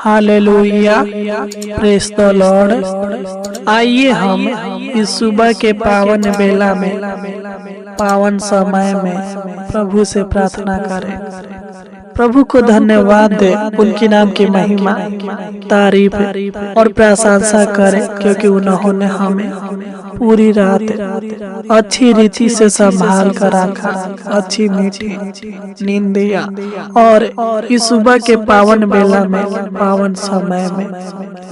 Hallelujah, praise the Lord. आइए हम इस सुबह के पावन बेला में, पावन समय में प्रभु से प्रार्थना करें। प्रभु को धन्यवाद दे, उनके नाम की महिमा, तारीफ और प्रशंसा करें, क्योंकि उन्होंने हमें पूरी रात अच्छी रीति से संभाल कर रखा, अच्छी मीठी नींद दिया और इस सुबह के पावन बेला में, पावन समय में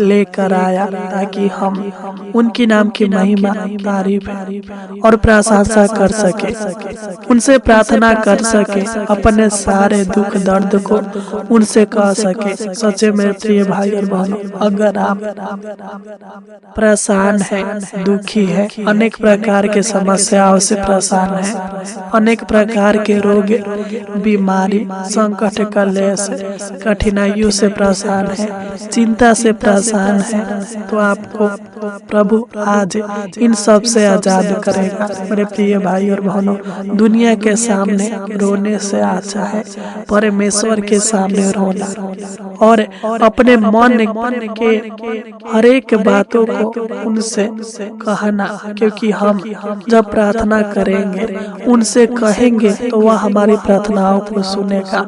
लेकर आया, ताकि हम उनके नाम की महिमा, तारीफ और प्रशंसा कर सके, उनसे प्रार्थना कर सके, अपने सारे दुख दर्द को उनसे कह सके। सच्चे मेरे प्रिय भाई और बहनों, अगर आप परेशान हैं, दुखी है, अनेक प्रकार के समस्याओं से परेशान है, अनेक प्रकार के रोग, बीमारी, संकट, कलेश, कठिनाइयों से परेशान है, चिंता से परेशान है, तो आपको प्रभु आज इन सब से आजाद करेगा। मेरे प्रिय भाई और बहनों, दुनिया के सामने रोने से अच्छा है परमेश्वर के सामने रोना और अपने मन के हर एक बातों को उनसे कहना, क्योंकि हम जब प्रार्थना करेंगे, उनसे कहेंगे, तो वह हमारी प्रार्थनाओं को सुनेगा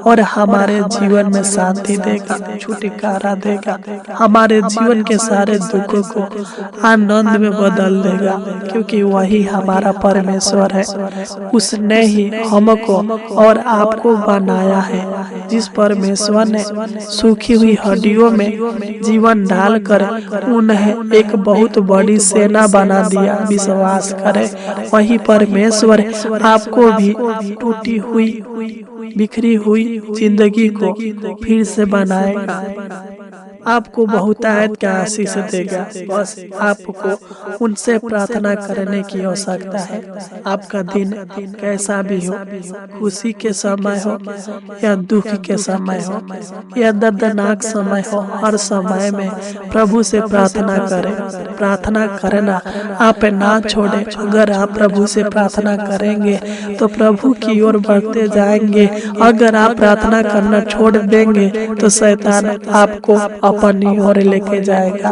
और हमारे जीवन में शांति देगा, छुटकारा देगा, हमारे जीवन के सारे दुखों को आनंद में बदल देगा, क्योंकि वही हमारा परमेश्वर है। उसने ही हमको और आपको बनाया है। जिस परमेश्वर ने सूखी हुई हड्डियों में जीवन डालकर उन्हें एक बहुत बड़ी सेना बना दिया, विश्वास करें, वही परमेश्वर आपको भी टूटी हुई, बिखरी हुई जिंदगी को फिर से बनाएगा, आपको बहुतायत का आशीष देगा। बस आपको उनसे प्रार्थना करने की आवश्यकता है। आपका दिन कैसा भी हो, खुशी के समय हो या दुख के समय हो या दर्दनाक समय हो, हर समय में प्रभु से प्रार्थना करें। प्रार्थना करना आप ना छोड़े। अगर आप प्रभु से प्रार्थना करेंगे तो प्रभु की ओर बढ़ते जाएंगे। अगर आप प्रार्थना करना छोड़ देंगे तो शैतान आपको अपनी ओर लेके जाएगा,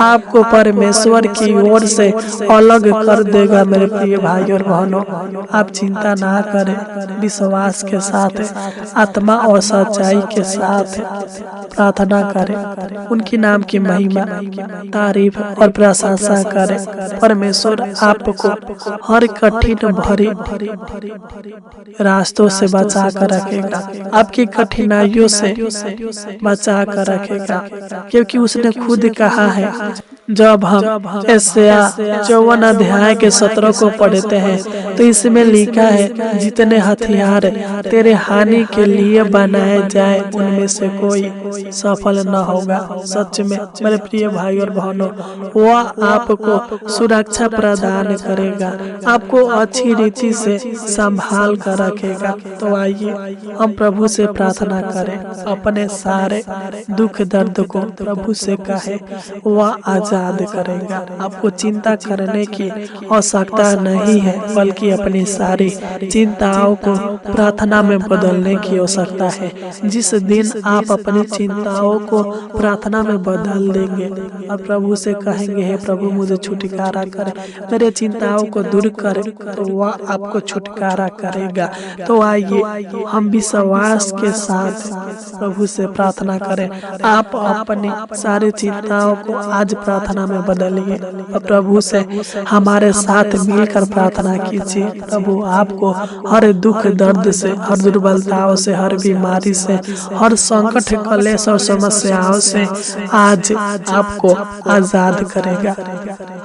आपको परमेश्वर की ओर से अलग कर देगा। मेरे प्रिय भाई और बहनों, आप चिंता ना करें, विश्वास के साथ, आत्मा और सच्चाई के साथ प्रार्थना करें, उनके नाम की महिमा, तारीफ और प्रशंसा करें। परमेश्वर आपको हर कठिन भरी रास्तों से बचा कर रखेगा, आपकी कठिनाइयों से बचा कर रखेगा, क्योंकि उसने खुद कहा है। जब हम यशायाह 54 अध्याय के 17 को पढ़ते हैं तो इसमें लिखा है, जितने हथियार तेरे हानि के लिए बनाए जाए, उनमें से कोई सफल न होगा। सच में मेरे प्रिय भाई और बहनों, वह आपको सुरक्षा प्रदान करेगा, आपको अच्छी रीति से संभाल कर रखेगा। तो आइए हम प्रभु से प्रार्थना करें, अपने सारे दुख दर्द को प्रभु से कहे, वह आजाद करेगा। आपको चिंता करने की आवश्यकता नहीं है, बल्कि अपनी सारी चिंताओं को प्रार्थना में बदलने की आवश्यकता है। जिस दिन आप अपनी चिंताओं को प्रार्थना में बदल देंगे और प्रभु से कहेंगे, हे प्रभु मुझे छुटकारा करे, मेरे चिंताओं को दूर करे, तो वह आपको छुटकारा करेगा। तो आइए हम विश्वास के साथ प्रभु से प्रार्थना करें। आप अपनी सारी चिंताओं को आज प्रार्थना में बदलिए और प्रभु से हमारे साथ मिलकर प्रार्थना कीजिए। प्रभु आपको हर दुख दर्द से, हर दुर्बलताओं से, हर बीमारी से, हर संकट, कलेश और समस्याओं से आज आपको आजाद करेगा।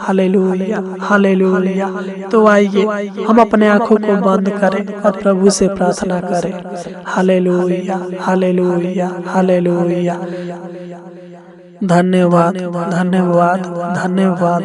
Hallelujah, hallelujah. तो आइए हम अपने आंखों को बंद करें और प्रभु से प्रार्थना करें। Hallelujah, hallelujah, hallelujah. धन्यवाद धन्यवाद धन्यवाद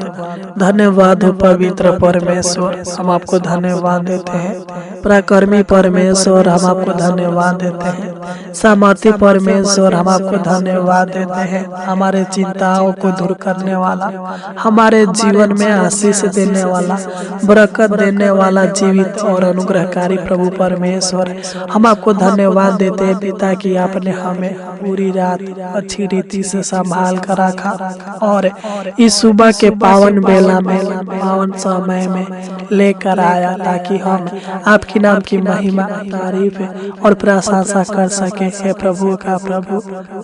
धन्यवाद हो पवित्र परमेश्वर, हम आपको धन्यवाद देते हैं। पराक्रमी परमेश्वर, हम आपको धन्यवाद देते हैं। सामर्थी परमेश्वर, हम आपको धन्यवाद देते हैं। हमारे चिंताओं को दूर करने वाला, हमारे जीवन में आशीष देने वाला, बरकत देने वाला, जीवित और अनुग्रहकारी प्रभु परमेश्वर, हम आपको धन्यवाद देते हैं पिता कि आपने हमें पूरी रात अच्छी रीति से संभाल कर रखा और इस सुबह के पावन बेला में, पावन समय में लेकर आया ताकि हम आपकी नाम की महिमा, तारीफ और प्रशंसा कर सके। हे प्रभु का प्रभु,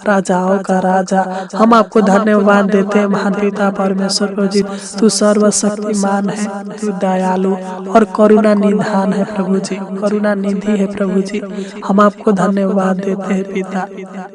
राजाओं का राजा, हम आपको धन्यवाद देते हैं। महान पिता परमेश्वर प्रभु जी, तू सर्वशक्तिमान है, तू दयालु और करुणा निधान है प्रभु जी, करुणा निधि है प्रभु जी। हम आपको धन्यवाद देते हैं पिता,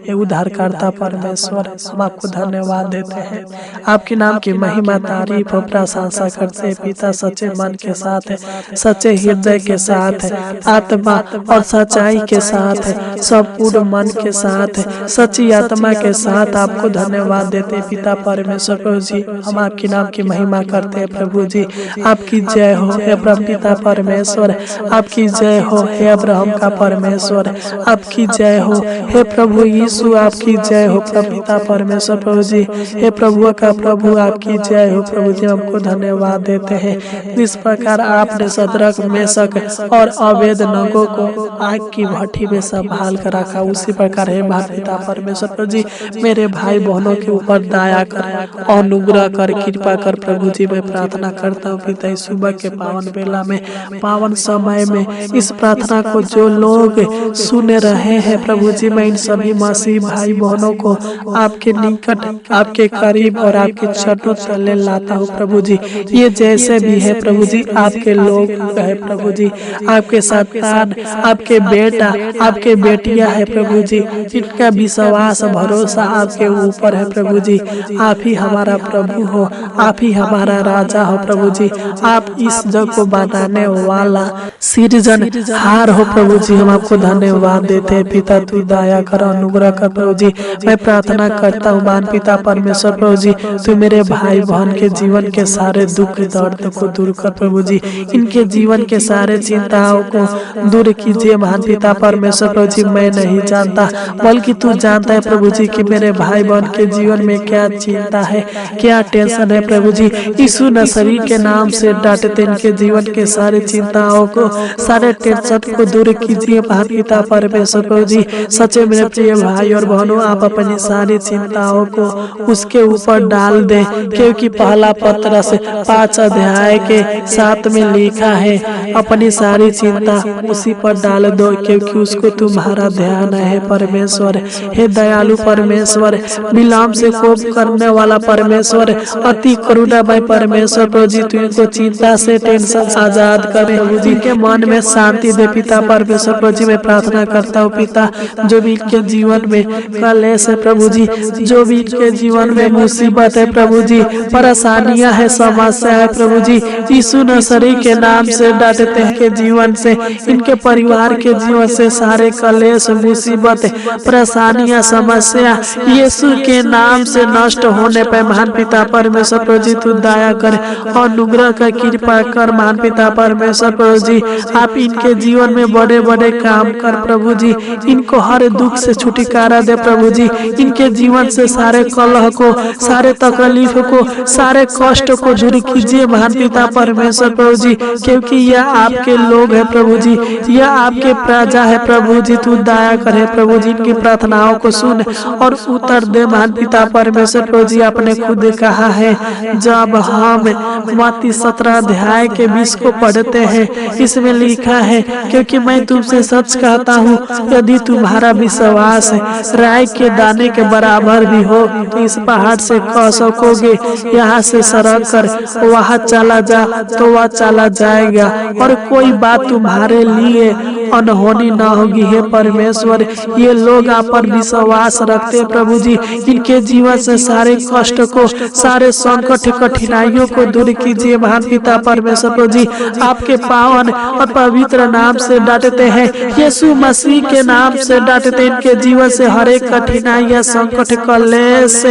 ये उद्धारकर्ता परमेश्वर, हम आपको धन्यवाद देते हैं। आपके नाम की महिमा, तारीफ और प्रशंसा करते हैं पिता। सच्चे मन के साथ है, सच्चे हृदय के साथ है, आत्मा और सच्चाई के साथ है, संपूर्ण मन के साथ है, सच्ची आत्मा के साथ आपको धन्यवाद देते हैं पिता परमेश्वर प्रभु जी। हम आपके नाम की महिमा करते हैं प्रभु जी। आपकी जय हो हे पिता परमेश्वर, आपकी जय हो हे अब्राहम का परमेश्वर, आपकी जय हो हे प्रभु यीशु, आपकी जय हो पिता परमेश्वर प्रभु जी। हे प्रभु का प्रभु, आपकी जय हो प्रभु जी। हमको धन्यवाद देते हैं जिस प्रकार आपने सदरक, मेशक और अबेदनगो को आग की भट्ठी में संभाल कर रखा, उसी प्रकार हे पिता परमेश्वर प्रभु जी मेरे भाई बहनों के ऊपर दया कर, अनुग्रह कर, कृपा कर प्रभु जी। मैं प्रार्थना करता हूँ पिता इस सुबह के पावन बेला में, पावन समय में इस प्रार्थना को जो लोग सुन रहे हैं प्रभु जी, मैं इन सभी मसीह भाई बहनों को आपके निकट, आपके करीब और आपके चरणों तले लाता हूँ प्रभु जी। ये जैसे भी है प्रभु जी, आपके लोग है प्रभु जी, आपके संतान, आपके बेटा, आपके बेटियां है प्रभु जी, जिनका विश्वास भरोसा आपके ऊपर है प्रभु जी। आप ही हमारा प्रभु हो, आप ही हमारा राजा हो प्रभु जी। आप इस जग को बनाने वाला सृजन हार हो प्रभु जी। हम आपको धन्यवाद देते हैं पिता, तू दया कर, अनुग्रह कर प्रभु जी। मैं प्रार्थना करता हूँ मान पिता परमेश्वर प्रभु जी, तू मेरे भाई बहन के जीवन के सारे दुख दर्द को दूर कर प्रभु जी, इनके जीवन के सारे चिंताओं को दूर कीजिए महान पिता परमेश्वर प्रभु जी। मैं नहीं जानता बल्कि तू जानता है प्रभु जी कि मेरे भाई बहन के जीवन में क्या चिंता है, क्या टेंशन है प्रभु जी। यीशु नसरी के नाम से डांटते इनके जीवन के सारे चिंताओं को, सारे टेंशन को दूर कीजिए महान पिता परमेश्वर प्रभु जी। सच्चे मेरे प्रिय भाई और बहनों, आप अपनी सारी चिंताओं को उसके ऊपर डाल दे, क्योंकि पहला पत्रस 5 अध्याय के 7 में लिखा है, अपनी सारी चिंता उसी पर डाल दो क्योंकि उसको तुम्हारा ध्यान है परमेश्वर। हे दयालु परमेश्वर, विलम्ब से कोप करने वाला परमेश्वर, अति करुणामय परमेश्वर प्रभु जी, तू इनको चिंता से, टेंशन से आजाद कर प्रभु जी, के मन में शांति दे पिता परमेश्वर प्रभु जी। मैं प्रार्थना करता हूँ पिता, जो भी इनके जीवन में कलेश है प्रभु जी, जो भी इनके जीवन में मुसीबत है प्रभु जी, परेशानियां है, समस्या है प्रभु जी, यीशु नसरी के नाम से डांटते हैं के जीवन से, इनके परिवार के जीवन से सारे कलेश, मुसीबत, परेशानियां, समस्या यीशु के नाम से नष्ट होने पर महान पिता परमेश्वर प्रभु जी, तू दया कर, अनुग्रह का कृपा कर महान पिता परमेश्वर प्रभु जी। आप इनके जीवन में बड़े बड़े काम कर प्रभु जी, इनको हर दुख से छुटकारा दे प्रभु जी, इनके जीवन से सारे कलह को, सारे तकलीफ को, सारे कष्ट को दूर कीजिए महान पिता परमेश्वर प्रभु जी, क्योंकि यह आपके लोग है प्रभु जी, यह आपके प्रजा है प्रभु जी। तू दया करे प्रभु जी, इनकी प्रार्थनाओं को सुन और उत्तर दे महान पिता परमेश्वर प्रभु जी। आपने खुद कहा है, जब हम मत्ती 17 अध्याय के 20 को पढ़ते हैं, इसमें लिखा है, क्योंकि मैं तुमसे सच कहता हूँ, यदि तुम्हारा विश्वास राई के दाने के बराबर भी हो तो इस पहाड़ से कह सकोगे, यहाँ से सरक कर वहाँ चला जा, तो वह चला जाएगा, और कोई बात तुम्हारे लिए अनहोनी न होगी। हे परमेश्वर, ये लोग आप पर विश्वास रखते प्रभु जी, इनके जीवन से सारे कष्ट को, सारे संकट, कठिनाइयों को दूर कीजिए महान पिता परमेश्वर प्रभु जी। आपके पावन और पवित्र नाम से डांटते हैं, यीशु मसीह के नाम से डांटते, इनके जीवन से हर एक कठिनाई, संकट, कलेश, कलेश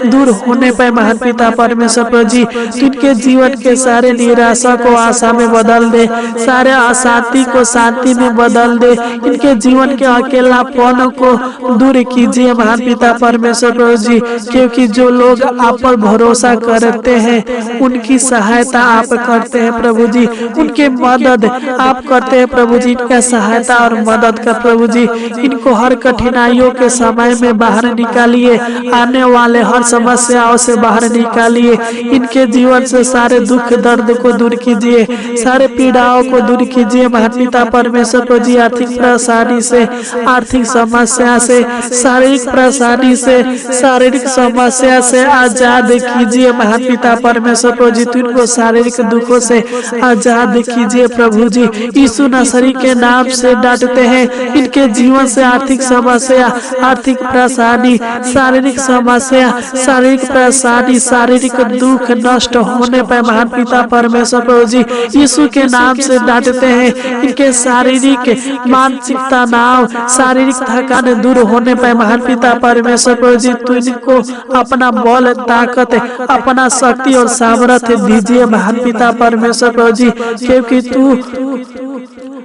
दूर होने पर महान पिता परमेश्वर प्रभु जी इनके जीवन के सारे निराशा को आशा में बदल दे, सारे अशांति को शांति में बदल दे, इनके जीवन के अकेलापन को दूर कीजिए महान पिता परमेश्वर प्रभु जी। क्योंकि जो लोग आप पर भरोसा करते हैं उनकी सहायता आप करते हैं प्रभु जी, उनके मदद आप करते हैं प्रभु जी। इनका सहायता और मदद कर प्रभु जी, इनको हर कठिनाइयों के समय में बाहर निकालिए, आने वाले हर समस्याओं से बाहर निकालिए, इनके जीवन से सारे दुख दर्द को दूर कीजिए, सारे पीड़ाओं को दूर कीजिए महान पिता परमेश्वर प्रभु जी। आर्थिक परेशानी से, आर्थिक समस्या से, शारीरिक परेशानी से, शारीरिक समस्या से आजाद कीजिए महान पिता परमेश्वर प्रभु जी। इनको शारीरिक दुखों से आजाद कीजिए प्रभु जी। यीशु नसरी के नाम से डांटते हैं, इनके जीवन से आर्थिक समस्या, आर्थिक परेशानी, शारीरिक समस्या, शारीरिक परेशानी, शारीरिक दुख नष्ट होने पर महान पिता परमेश्वर प्रभु जी यीशु के नाम से डांटते हैं। इनके शारीरिक मानसिक तनाव, शारीरिक थकान दूर होने पर महान पिता परमेश्वर प्रभु जी तू इनको अपना बल, ताकत, अपना शक्ति और सामर्थ्य दीजिए महान पिता परमेश्वर प्रभु जी। क्योंकि तू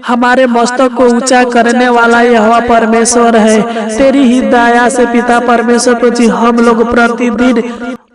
हमारे मस्तक को ऊंचा करने वाला यहोवा परमेश्वर है। तेरी ही दया से पिता परमेश्वर प्रभु जी हम लोग प्रतिदिन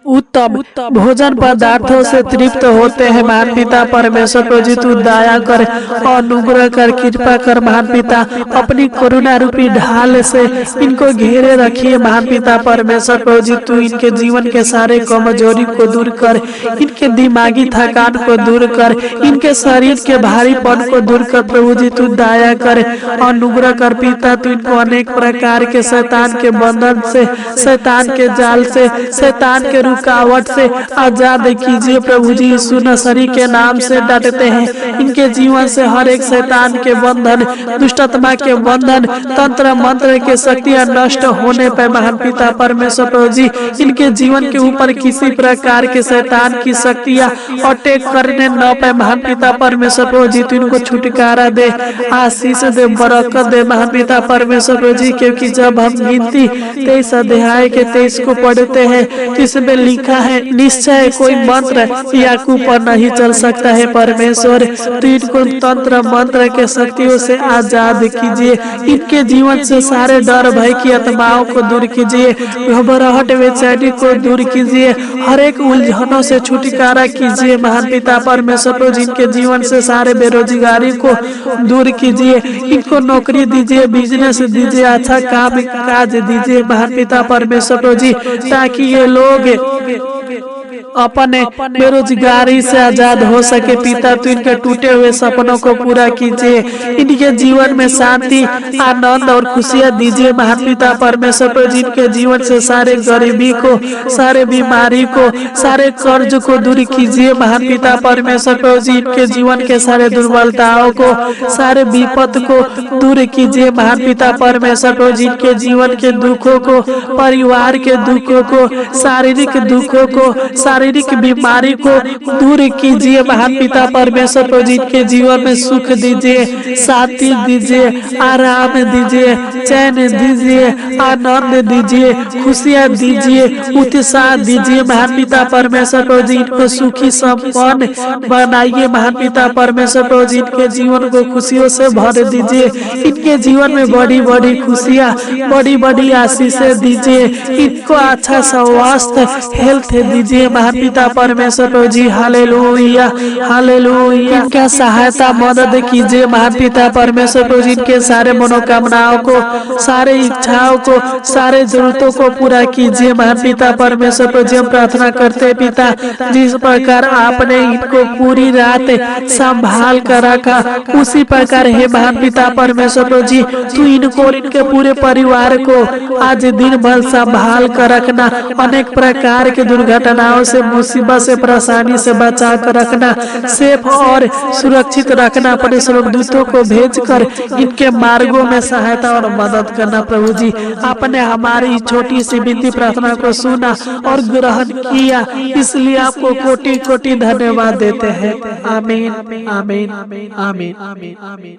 उत्तम भोजन पदार्थों से तृप्त होते हैं महान पिता परमेश्वर प्रभु जी। तू दया कर, अनुग्रह कर, कृपा कर महान पिता। अपनी करुणा रूपी ढाल से इनको घेरे रखिए महान पिता परमेश्वर प्रभु जी। तू इनके जीवन के सारे कमजोरी को दूर कर, इनके दिमागी थकान को दूर कर, इनके शरीर के भारीपन को दूर कर प्रभु जी। तू दया कर, अनुग्रह कर पिता। तू इनको अनेक प्रकार के शैतान के बंधन से, शैतान के जाल से, शैतान के रुकावट से आजाद कीजिए प्रभु जी। यीशु नसरी के नाम से डांटते हैं, इनके जीवन से हर एक शैतान के बंधन, दुष्टात्मा के बंधन, तंत्र मंत्र के शक्तियां नष्ट होने पर महान पिता परमेश्वर प्रभु जी इनके जीवन के ऊपर किसी प्रकार के शैतान की शक्तियां अटैक करने न पाए महान पिता परमेश्वर प्रभु जी। तू इनको छुटकारा दे, आशीष दे, बरकत दे महान पिता परमेश्वर प्रभु जी। क्योंकि जब हम गिनती 23 अध्याय के 23 को पढ़ते हैं तो इसमें लिखा है, निश्चय कोई मंत्र याकूब पर नहीं चल सकता है परमेश्वर। तो इनको तंत्र मंत्र के शक्तियों से आजाद कीजिए, इनके जीवन से सारे डर भय की आत्माओं को दूर कीजिए, घबराहट बेचैनी को दूर कीजिए, हर एक उलझनों से छुटकारा कीजिए महान पिता परमेश्वर प्रभु जी। इनके जीवन से सारे बेरोजगारी को दूर कीजिए, इनको नौकरी दीजिए, बिजनेस दीजिए, अच्छा काम काज दीजिए महान पिता परमेश्वर प्रभु जी। ताकि ये लोग अपने बेरोजगारी से आजाद हो सके पिता। तो इनके टूटे हुए सपनों को पूरा कीजिए, इनके जीवन में शांति, आनंद और खुशियां दीजिए महान पिता परमेश्वर प्रभु जी। इनके जीवन से सारे गरीबी को, सारे बीमारी को, सारे कर्ज को दूर कीजिए महान पिता परमेश्वर प्रभु जी। इनके जीवन के सारे दुर्बलताओं को, सारे विपद को दूर कीजिए महान पिता परमेश्वर प्रभु जी। इनके जीवन के दुखों को, परिवार के दुखों को, शारीरिक दुखों को, शारीरिक बीमारी को दूर कीजिए महान पिता परमेश्वर प्रभु जी। के जीवन में सुख दीजिए, शांति दीजिए, आराम दीजिए, चैन दीजिए, आनंद दीजिए, खुशियां दीजिए, उत्साह दीजिए महान पिता परमेश्वर प्रभु जी। इनको सुखी संपन्न बनाइए महान पिता परमेश्वर प्रभु जी। इनके जीवन को खुशियों से भर दीजिए, इनके जीवन में बड़ी बड़ी खुशियां, बड़ी बड़ी आशीषें दीजिए, इनको अच्छा स्वास्थ्य, हेल्थ दीजिए महान पिता परमेश्वर प्रभु जी। Hallelujah, hallelujah. इनका सहायता मदद कीजिए महान पिता परमेश्वर प्रभु जी। इनके सारे मनोकामनाओं को, सारे इच्छाओं को, सारे जरूरतों को पूरा कीजिए महान पिता परमेश्वर प्रभु जी। हम प्रार्थना करते हैं पिता, जिस प्रकार आपने इनको पूरी रात संभाल कर रखा, उसी प्रकार है महान पिता परमेश्वर प्रभु जी तू इनको और इनके पूरे परिवार को आज दिन भर संभाल कर रखना। अनेक प्रकार के दुर्घटनाओं से, मुसीबत से, परेशानी से बचा कर रखना, सेफ और सुरक्षित रखना। अपने स्वर्गदूतों को भेजकर इनके मार्गों में सहायता और मदद करना प्रभु जी। आपने हमारी छोटी सी विनती प्रार्थना को सुना और ग्रहण किया, इसलिए आपको कोटि कोटि धन्यवाद देते हैं। आमीन, आमीन, आमीन, आमीन।